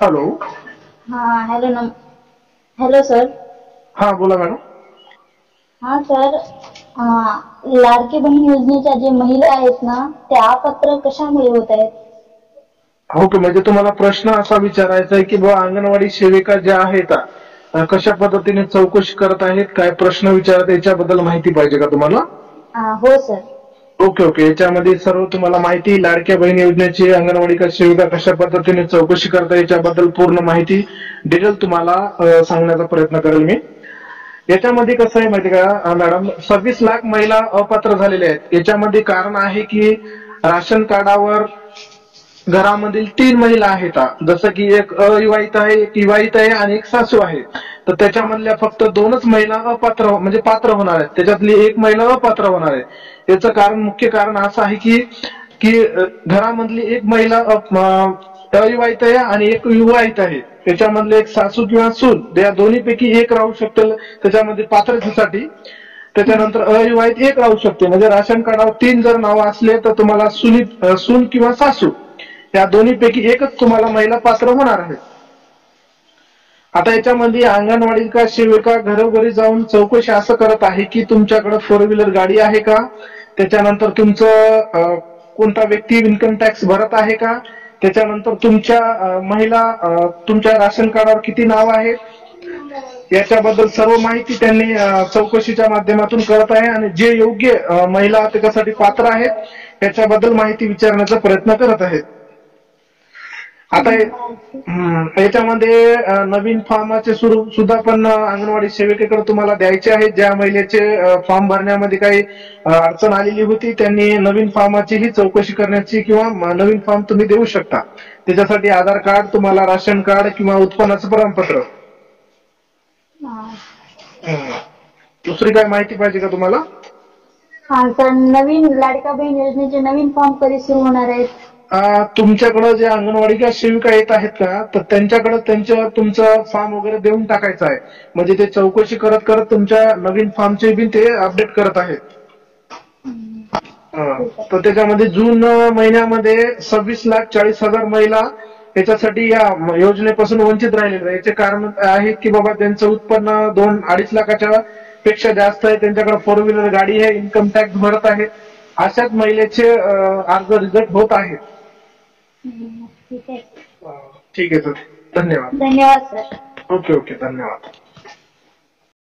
Hello. हाँ hello hello sir. हा बोला मॅडम. हाँ सर, लाडकी बहीण योजनेच्या जे महिला आहेत ना त्या अपात्र कशामुळे होत आहेत? ओके, म्हणजे तुम्हाला प्रश्न असा विचारायचा आहे की बुवा अंगणवाडी सेविका ज्या आहेत कशा पद्धतीने चौकशी करत आहेत, काय प्रश्न विचारत याच्याबद्दल माहिती पाहिजे का तुम्हाला? हो सर. ओके ओके, याच्यामध्ये सर्व तुम्हाला माहिती लाडक्या बहीण योजनेची अंगणवाडी सेविका कशा पद्धतीने चौकशी करता याच्याबद्दल पूर्ण माहिती डिटेल तुम्हाला सांगण्याचा प्रयत्न करेल मी. याच्यामध्ये कसं आहे माहिती का मॅडम, 26 लाख महिला अपात्र झालेल्या आहेत. याच्यामध्ये कारण आहे की राशन कार्डावर घरामधील 3 महिला आहेत, जसं की एक अविवाहित आहे, एक विवाहित आहे आणि एक सासू आहे. तर त्याच्यामधल्या फक्त 2च महिला अपात्र म्हणजे पात्र होणार आहेत, त्याच्यातली एक महिला अपात्र होणार आहे. याचं कारण मुख्य कारण असं आहे की की घरामधली एक महिला अविवाहित आहे आणि एक विवाहित आहे. त्याच्यामधले एक सासू किंवा सून या दोन्हीपैकी एक राहू शकते त्याच्यामध्ये पात्रतेसाठी. त्याच्यानंतर अविवाहित एक राहू शकते. म्हणजे राशन कार्डावर 3 जर नावं असले तर तुम्हाला सून किंवा सासू या दोन्हीपैकी एकच तुम्हाला महिला पात्र होणार आहे. आता याच्यामध्ये अंगणवाडी सेविका घरोघरी जाऊन चौकशी असं करत आहे की तुमच्याकडे 4 व्हीलर गाडी आहे का, त्याच्यानंतर तुमचं कोणता व्यक्ती इन्कम टॅक्स भरत आहे का, त्याच्यानंतर तुमच्या महिला तुमच्या राशन कार्डावर किती नाव आहेत याच्याबद्दल सर्व माहिती त्यांनी चौकशीच्या माध्यमातून करत आहे आणि जे योग्य महिला त्याच्यासाठी पात्र आहेत याच्याबद्दल माहिती विचारण्याचा प्रयत्न करत आहेत. आता याच्यामध्ये नवीन फॉर्माचे स्वरूप सुद्धा पण अंगणवाडी सेविकेकडे तुम्हाला द्यायचे आहेत. ज्या महिलेचे फॉर्म भरण्यामध्ये काही अडचण आलेली होती त्यांनी नवीन फॉर्माचीही चौकशी करण्याची किंवा नवीन फॉर्म तुम्ही देऊ शकता. त्याच्यासाठी आधार कार्ड, तुम्हाला राशन कार्ड किंवा उत्पन्नाचं प्रमाणपत्र. दुसरी काय माहिती पाहिजे का तुम्हाला? सर, नवीन लाडका बहीण योजनेचे नवीन फॉर्म कधी सुरू होणार आहेत? तुमच्याकडे जे अंगणवाडी सेविका येत आहेत का तर त्यांच्याकडे तुमचा फॉर्म वगैरे देऊन टाकायचा आहे. म्हणजे ते चौकशी करत करत तुमच्या नवीन फॉर्मचे बी ते अपडेट करत आहेत. तर त्याच्यामध्ये जून महिन्यामध्ये 26,40,000 महिला याच्यासाठी या योजनेपासून वंचित राहिलेले आहे. याचे कारण आहे की बाबा त्यांचं उत्पन्न 2-2.5 लाखाच्या पेक्षा जास्त आहे, त्यांच्याकडे 4 व्हीलर गाडी आहे, इन्कम टॅक्स भरत आहेत. अशाच महिलेचे अर्ज रिजेक्ट होत आहेत. ठीक आहे. ठीक आहे सर, धन्यवाद. धन्यवाद सर. ओके ओके, धन्यवाद.